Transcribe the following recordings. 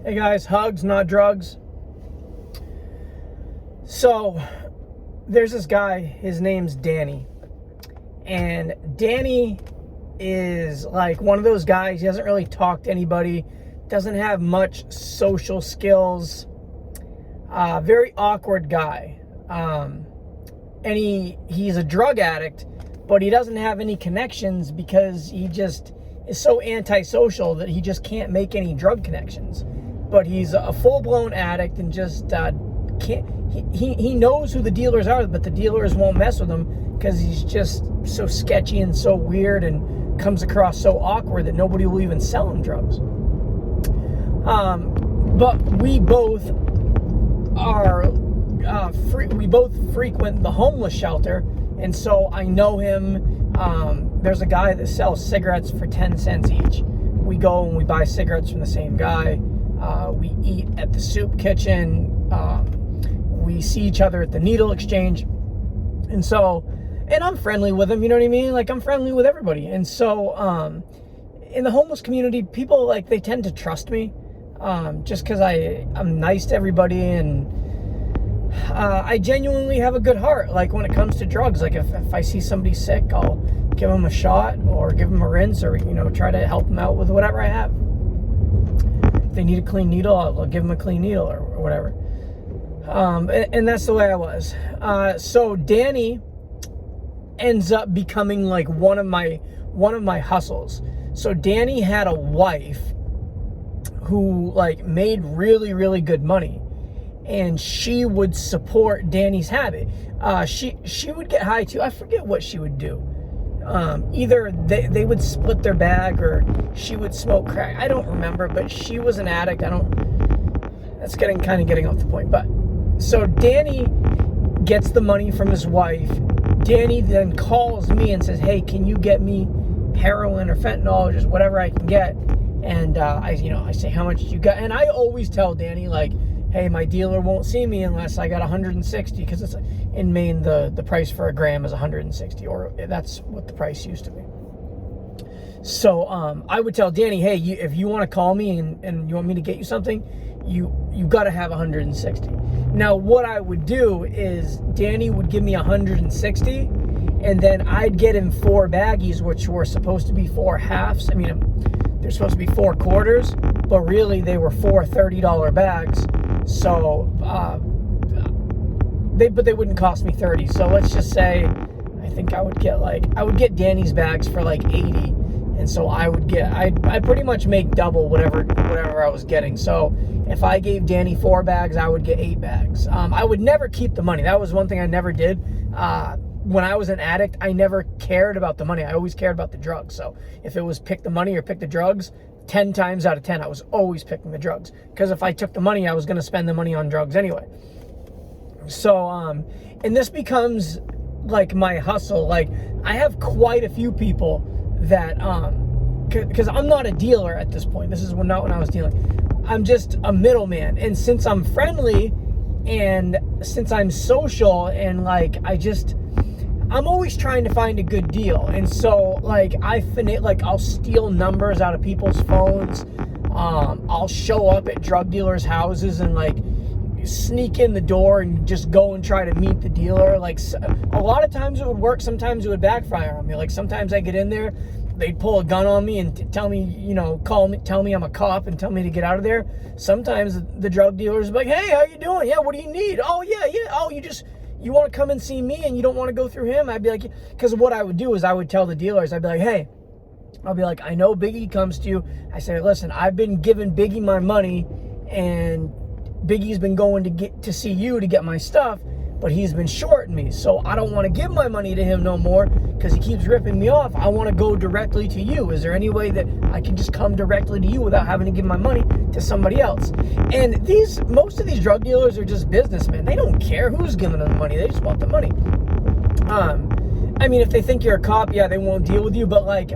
Hey guys, hugs, not drugs. So, there's this guy, his name's Danny. And Danny is like one of those guys, he doesn't really talk to anybody, doesn't have much social skills, very awkward guy. And he's a drug addict, but he doesn't have any connections because he just is so antisocial that he just can't make any drug connections. But he's a full-blown addict and just can't. He knows who the dealers are, but the dealers won't mess with him because he's just so sketchy and so weird and comes across so awkward that nobody will even sell him drugs. But we both are we both frequent the homeless shelter, and so I know him. There's a guy that sells cigarettes for 10 cents each. We go and we buy cigarettes from the same guy. We eat at the soup kitchen. We see each other at the needle exchange. And I'm friendly with him, you know what I mean? Like, I'm friendly with everybody. And so, in the homeless community, people, like, they tend to trust me, just because I'm nice to everybody, and I genuinely have a good heart. Like, when it comes to drugs, like, if I see somebody sick, I'll give them a shot or give them a rinse or, try to help them out with whatever I have. If they need a clean needle, I'll give them a clean needle or whatever. And that's the way I was. So Danny ends up becoming like one of my hustles. So Danny had a wife who like made really, really good money, and she would support Danny's habit. She would get high too. I forget what she would do. Either they would split their bag or she would smoke crack. I don't remember, but she was an addict. That's getting off the point. But so Danny gets the money from his wife. Danny then calls me and says, "Hey, can you get me heroin or fentanyl or just whatever I can get?" And I say, "How much you got?" And I always tell Danny, like, "Hey, my dealer won't see me unless I got 160, because it's in Maine, the price for a gram is 160, or that's what the price used to be." So I would tell Danny, "Hey, if you want to call me and you want me to get you something, you got to have 160. Now, what I would do is Danny would give me 160, and then I'd get him 4 baggies, which were supposed to be 4 halves. I mean, they're supposed to be 4 quarters, but really they were 4 $30 bags. So, they wouldn't cost me 30. So let's just say, I think I would get Danny's bags for like 80. And so I'd pretty much make double whatever I was getting. So if I gave Danny 4 bags, I would get 8 bags. I would never keep the money. That was one thing I never did. When I was an addict, I never cared about the money. I always cared about the drugs. So if it was pick the money or pick the drugs, 10 times out of 10, I was always picking the drugs. Because if I took the money, I was going to spend the money on drugs anyway. So, and this becomes like my hustle. Like, I have quite a few people that, because I'm not a dealer at this point. This is not when I was dealing. I'm just a middleman. And since I'm friendly and since I'm social and like, I'm always trying to find a good deal. And so like I'll steal numbers out of people's phones. I'll show up at drug dealers' houses and like sneak in the door and just go and try to meet the dealer. Like, a lot of times it would work, sometimes it would backfire on me. Like, sometimes I get in there, they'd pull a gun on me and tell me, tell me I'm a cop and tell me to get out of there. Sometimes the drug dealers would be like, "Hey, how you doing? Yeah, what do you need? Oh, yeah. Oh, you want to come and see me and you don't want to go through him?" I'd be like, because what I would do is I would tell the dealers, I'd be like, "Hey," I'll be like, "I know Biggie comes to you." I say, "Listen, I've been giving Biggie my money, and Biggie's been going to see you to get my stuff, but he's been shorting me. So I don't want to give my money to him no more because he keeps ripping me off. I want to go directly to you. Is there any way that I can just come directly to you without having to give my money to somebody else?" And most of these drug dealers are just businessmen. They don't care who's giving them the money. They just want the money. I mean, if they think you're a cop, yeah, they won't deal with you. But like,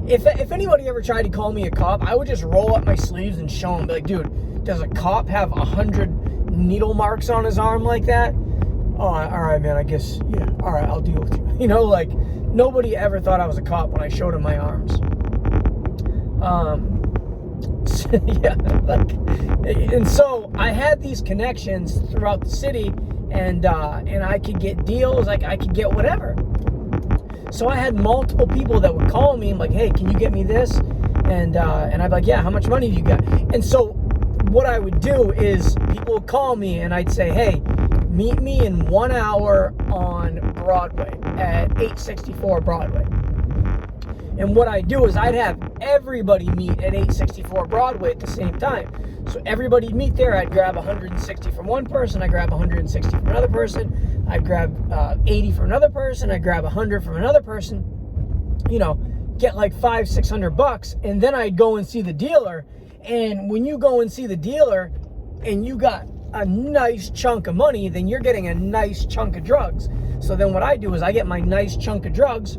if anybody ever tried to call me a cop, I would just roll up my sleeves and show them. Be like, "Dude, does a cop have 100 needle marks on his arm like that? Oh, all right, man, I guess, yeah, all right, I'll deal with you." Like, nobody ever thought I was a cop when I showed him my arms. Yeah, like, and so I had these connections throughout the city, and I could get deals, like I could get whatever. So I had multiple people that would call me and like, hey, can you get me this? And I'd be like, yeah, how much money do you got? And so what I would do is people would call me and I'd say, hey, meet me in 1 hour on Broadway at 864 Broadway. And what I do is I'd have everybody meet at 864 Broadway at the same time. So everybody'd meet there. I'd grab 160 from one person. I'd grab 160 from another person. I'd grab 80 from another person. I'd grab 100 from another person. You know, get like $500-600, and then I'd go and see the dealer. And when you go and see the dealer and you got a nice chunk of money, then you're getting a nice chunk of drugs. So then what I do is I get my nice chunk of drugs,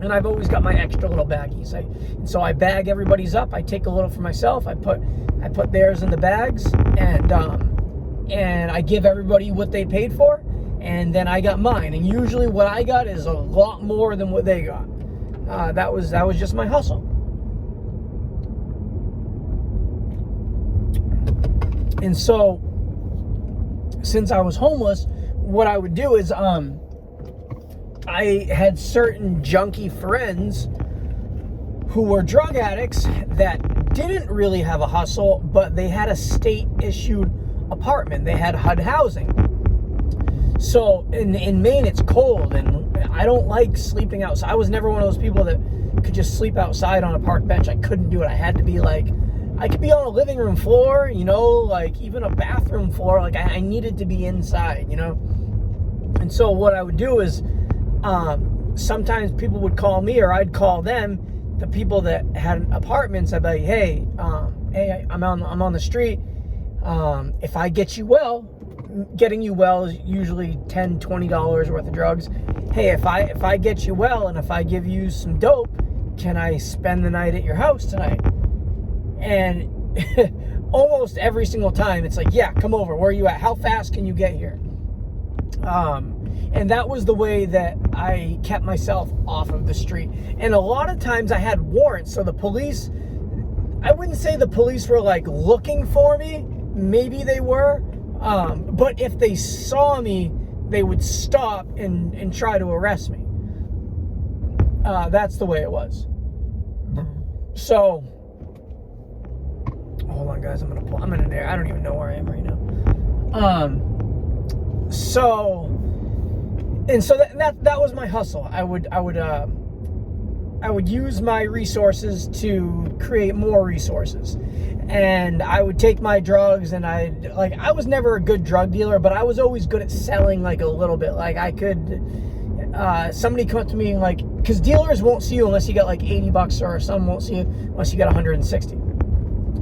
and I've always got my extra little baggies. And so I bag everybody's up. I take a little for myself. I put theirs in the bags, and I give everybody what they paid for, and then I got mine. And usually what I got is a lot more than what they got. That was just my hustle. And so since I was homeless, what I would do is I had certain junkie friends who were drug addicts that didn't really have a hustle, but they had a state-issued apartment. They had HUD housing. So in Maine, it's cold, and I don't like sleeping outside. I was never one of those people that could just sleep outside on a park bench. I couldn't do it. I had to be like, I could be on a living room floor, you know, like even a bathroom floor. Like I needed to be inside, you know. And so what I would do is sometimes people would call me, or I'd call them, the people that had apartments. I'd be like, hey, I'm on the street. If I get you well, getting you well is usually $10-20 worth of drugs. Hey, if I get you well and if I give you some dope, can I spend the night at your house tonight? And almost every single time it's like, yeah, come over. Where are you at? How fast can you get here? And that was the way that I kept myself off of the street. And a lot of times I had warrants. So the police, I wouldn't say the police were like looking for me. Maybe they were. But if they saw me, they would stop and try to arrest me. That's the way it was. So, hold on, guys. I'm in an air. I don't even know where I am right now. So that was my hustle. I would use my resources to create more resources. And I would take my drugs, and I was never a good drug dealer, but I was always good at selling like a little bit. Like I could, somebody come up to me like, because dealers won't see you unless you got like $80, or some won't see you unless you got 160.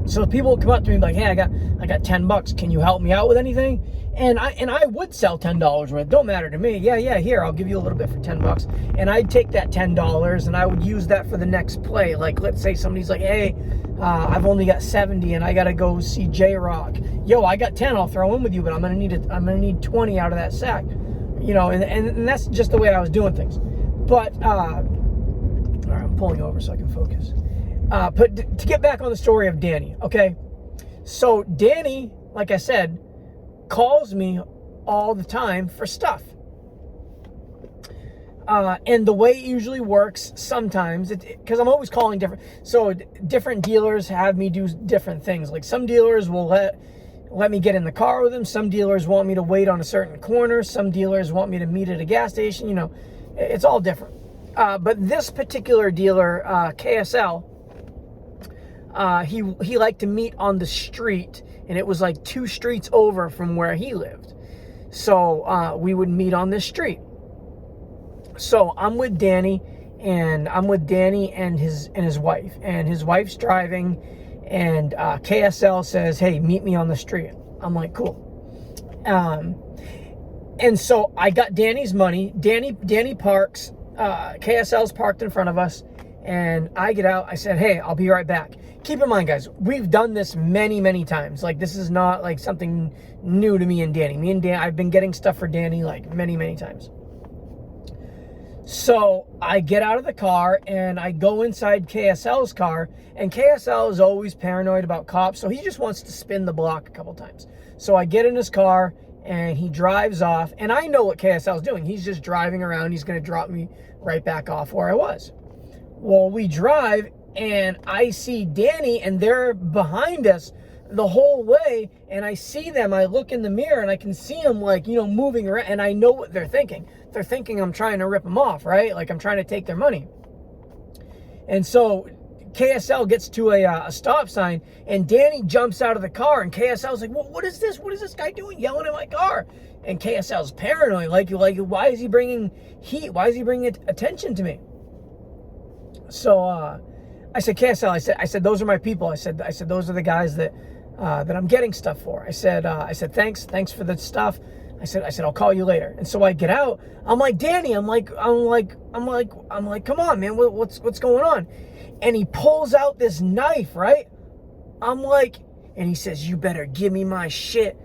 So people would come up to me like, hey, I got $10. Can you help me out with anything? And I would sell $10 worth. Don't matter to me. Yeah, here, I'll give you a little bit for $10. And I'd take that $10 and I would use that for the next play. Like, let's say somebody's like, hey, I've only got 70 and I gotta go see J-Rock. Yo, I got 10, I'll throw in with you, but I'm gonna need 20 out of that sack. You know, and that's just the way I was doing things. But all right, I'm pulling over so I can focus. But to get back on the story of Danny, okay? So Danny, like I said, calls me all the time for stuff. And the way it usually works sometimes, because I'm always calling different dealers have me do different things. Like some dealers will let me get in the car with them. Some dealers want me to wait on a certain corner. Some dealers want me to meet at a gas station. You know, it's all different. But this particular dealer, KSL, he liked to meet on the street, and it was like 2 streets over from where he lived. So we would meet on this street. So I'm with Danny and his wife, and his wife's driving, and KSL says, hey, meet me on the street. I'm like, cool. And so I got Danny's money. Danny parks. KSL's parked in front of us, and I get out. I said, hey, I'll be right back. Keep in mind, guys, we've done this many times. Like, this is not like something new to me and Danny. I've been getting stuff for Danny like many times. So I get out of the car and I go inside KSL's car, and KSL is always paranoid about cops, so he just wants to spin the block a couple times. So I get in his car and he drives off, and I know what KSL is doing. He's just driving around. He's going to drop me right back off where I was. Well, we drive and I see Danny, and they're behind us the whole way, and I see them. I look in the mirror and I can see them, like, you know, moving around, and I know what they're thinking. They're thinking I'm trying to rip them off, right? Like I'm trying to take their money. And so KSL gets to a stop sign, and Danny jumps out of the car, and KSL's like, well, what is this? What is this guy doing yelling at my car? And KSL's paranoid, like why is he bringing heat? Why is he bringing attention to me? So I said, KSL, I said, those are my people. I said, those are the guys that I'm getting stuff for. I said, thanks for the stuff. I said, I'll call you later. And so I get out. I'm like, Danny, I'm like, come on, man, what's going on? And he pulls out this knife, right? I'm like, and he says, you better give me my shit.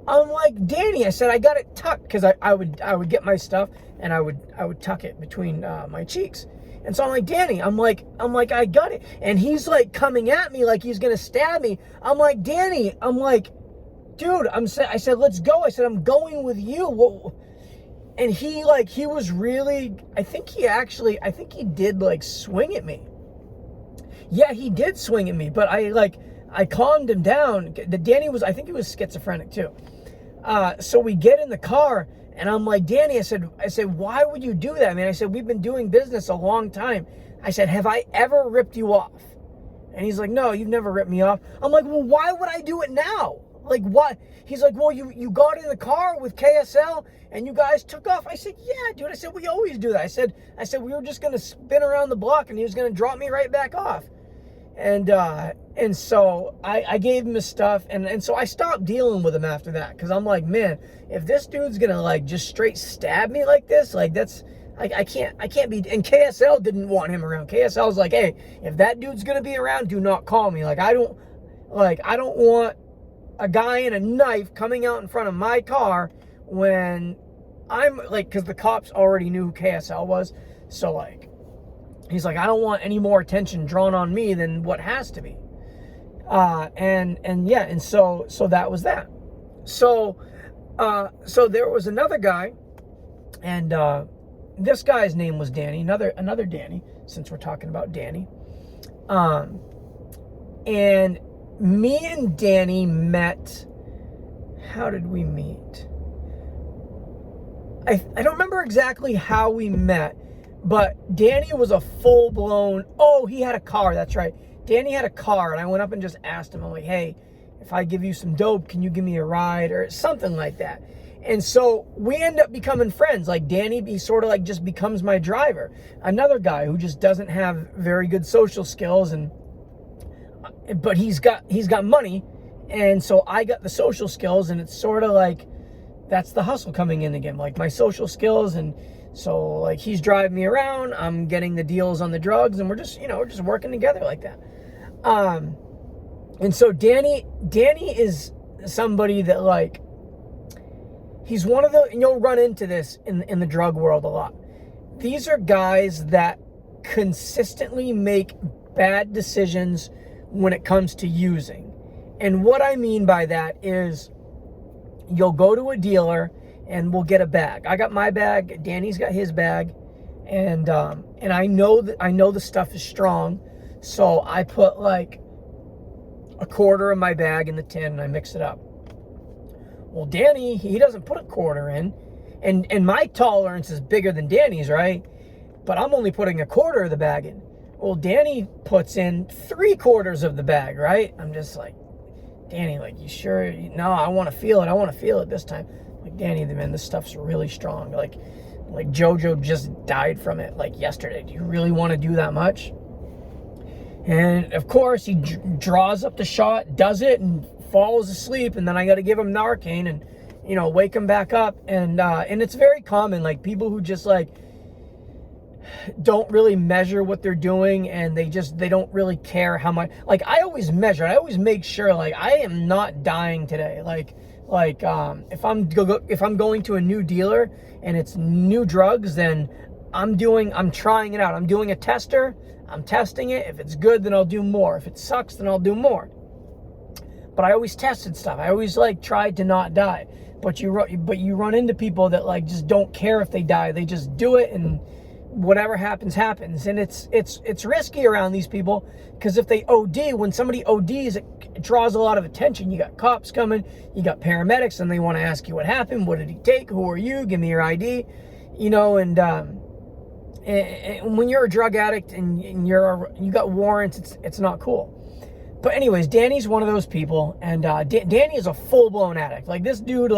I'm like, Danny, I said, I got it tucked, because I would get my stuff and I would tuck it between my cheeks. And so I'm like, Danny, I'm like, I got it. And he's like coming at me like he's gonna stab me. I'm like, Danny, I'm like, dude, I said, let's go. I said, I'm going with you. And he was really, I think he did like swing at me. Yeah, he did swing at me, but I calmed him down. Danny I think he was schizophrenic too. So we get in the car, and I'm like, Danny, I said, why would you do that, man? I said, we've been doing business a long time. I said, have I ever ripped you off? And he's like, no, you've never ripped me off. I'm like, well, why would I do it now? Like, what? He's like, well, you got in the car with KSL and you guys took off. I said, yeah, dude. I said, we always do that. I said, we were just going to spin around the block and he was going to drop me right back off. And so I gave him his stuff, and so I stopped dealing with him after that, because I'm like, man, if this dude's gonna like just straight stab me like this, like that's I can't be. And KSL didn't want him around. KSL was like, hey, if that dude's gonna be around, do not call me. I don't want a guy in a knife coming out in front of my car when I'm like, because the cops already knew who KSL was, so like. He's like, I don't want any more attention drawn on me than what has to be. And so that was that. So there was another guy, and this guy's name was Danny, another Danny, since we're talking about Danny. And me and Danny met. How did we meet? I don't remember exactly how we met. But Danny was a full-blown, he had a car, that's right. Danny had a car, and I went up and just asked him, I'm like, hey, if I give you some dope, can you give me a ride, or something like that? And so we end up becoming friends. Like, Danny, he sort of like just becomes my driver. Another guy who just doesn't have very good social skills, but he's got money, and so I got the social skills, and it's sort of like, that's the hustle coming in again, like my social skills. And so like he's driving me around, I'm getting the deals on the drugs, and we're just working together like that. And so Danny is somebody that, like, he's one of the, and you'll run into this in the drug world a lot. These are guys that consistently make bad decisions when it comes to using. And what I mean by that is, you'll go to a dealer and we'll get a bag. I got my bag, Danny's got his bag, and I know the stuff is strong, so I put like a quarter of my bag in the tin and I mix it up. Well, Danny, he doesn't put a quarter in, and my tolerance is bigger than Danny's, right? But I'm only putting a quarter of the bag in. Well, Danny puts in 3/4 of the bag, right? I'm just like, Danny, like, you sure? No, I want to feel it this time. Like, Danny, man, this stuff's really strong. Like JoJo just died from it like yesterday. Do you really want to do that much? And of course, he draws up the shot, does it, and falls asleep. And then I got to give him Narcan and, wake him back up. And it's very common, like, people who just like don't really measure what they're doing, and they don't really care how much. Like, I always measure. I always make sure, like, I am not dying today. Like if I'm going to a new dealer and it's new drugs, then I'm trying it out. I'm doing a tester. I'm testing it. If it's good, then I'll do more. If it sucks, then I'll do more. But I always tested stuff. I always like tried to not die. But you run into people that like just don't care if they die. They just do it, and whatever happens, happens. And it's risky around these people, because if they OD, when somebody ODs, it draws a lot of attention. You got cops coming, you got paramedics, and they want to ask you what happened, what did he take, who are you, give me your ID, you know. And when you're a drug addict and you got warrants, it's not cool. But anyways, Danny's one of those people, and Danny is a full-blown addict. Like, this dude,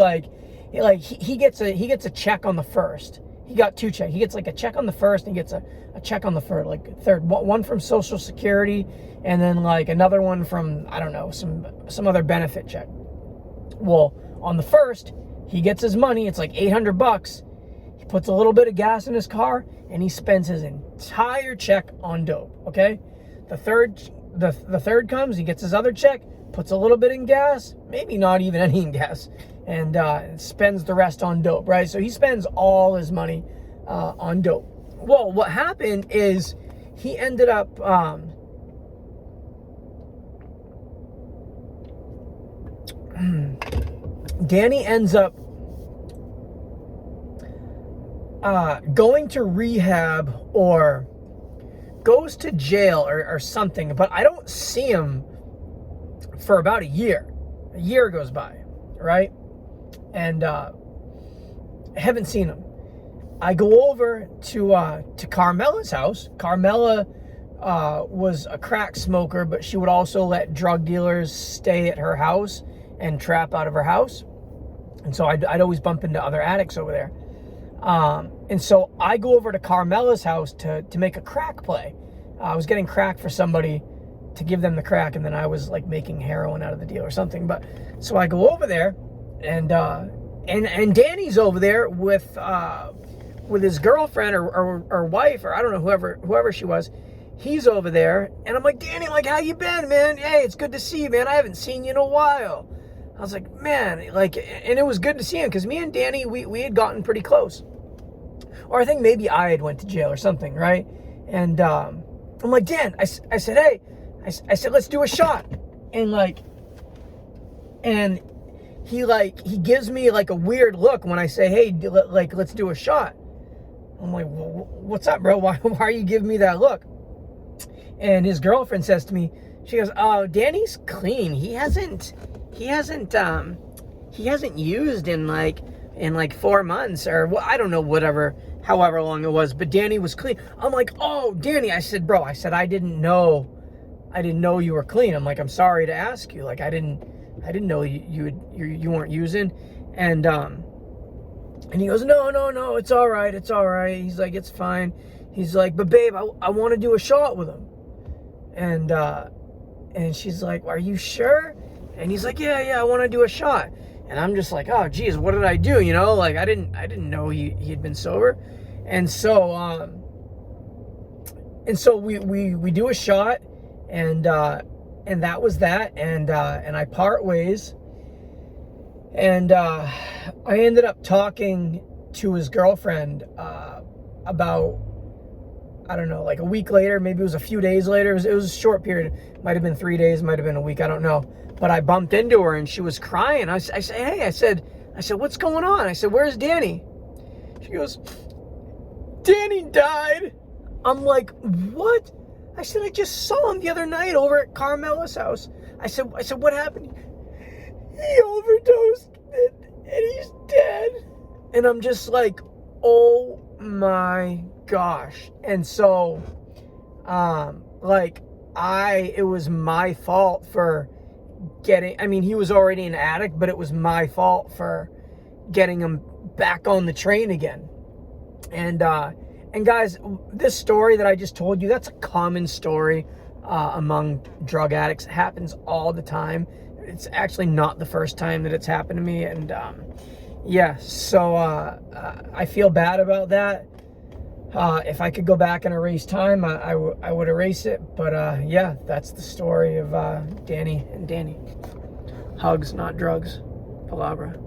he gets a check on the first. He got 2 checks. He gets like a check on the first, and he gets a check on the third. One from Social Security, and then like another one from, I don't know, some other benefit check. Well, on the first, he gets his money. It's like $800. He puts a little bit of gas in his car, and he spends his entire check on dope. Okay, the third comes, he gets his other check, puts a little bit in gas, maybe not even any in gas, and spends the rest on dope, right? So he spends all his money on dope. Well, what happened is he ended up Danny ends up going to rehab or goes to jail or something, but I don't see him for about a year. A year goes by, right? And I haven't seen him. I go over to Carmela's house. Carmela was a crack smoker, but she would also let drug dealers stay at her house and trap out of her house. And so I'd always bump into other addicts over there. And so I go over to Carmela's house to make a crack play. I was getting crack for somebody to give them the crack, and then I was like making heroin out of the deal or something. But so I go over there, and Danny's over there with his girlfriend or wife, or I don't know, whoever she was. He's over there, and I'm like, Danny, like, how you been, man? Hey, it's good to see you, man. I haven't seen you in a while. I was like, man, like, and it was good to see him, because me and Danny, we had gotten pretty close. Or I think maybe I had went to jail or something, right? And I'm like, Dan, I said, hey, I said, let's do a shot. And he gives me like a weird look when I say, hey, like, let's do a shot. I'm like, well, what's up, bro? Why are you giving me that look? And his girlfriend says to me, she goes, oh, Danny's clean. He hasn't used in like 4 months, or I don't know, however long it was, but Danny was clean. I'm like, oh, Danny, I said, bro, I didn't know you were clean. I'm like, I'm sorry to ask you. Like, I didn't know you weren't using. And he goes, no, it's all right. He's like, it's fine. He's like, but babe, I want to do a shot with him. And she's like, are you sure? And he's like, yeah, I want to do a shot. And I'm just like, oh, geez, what did I do? You know, like, I didn't know he had been sober. And so we do a shot, and that was that. And I part ways. And I ended up talking to his girlfriend about, I don't know, like a week later, maybe it was a few days later. It was a short period. Might have been 3 days, might have been a week, I don't know. But I bumped into her, and she was crying. I said, hey, I said, what's going on? I said, where's Danny? She goes, Danny died. I'm like, what? I said, I just saw him the other night over at Carmela's house. I said, what happened? He overdosed, and he's dead. And I'm just like, oh my gosh. And so, it was my fault for he was already an addict, but it was my fault for getting him back on the train again. And guys, this story that I just told you, that's a common story among drug addicts. It happens all the time. It's actually not the first time that it's happened to me. And so I feel bad about that. If I could go back and erase time, I would erase it. But that's the story of Danny and Danny. Hugs, not drugs. Palabra.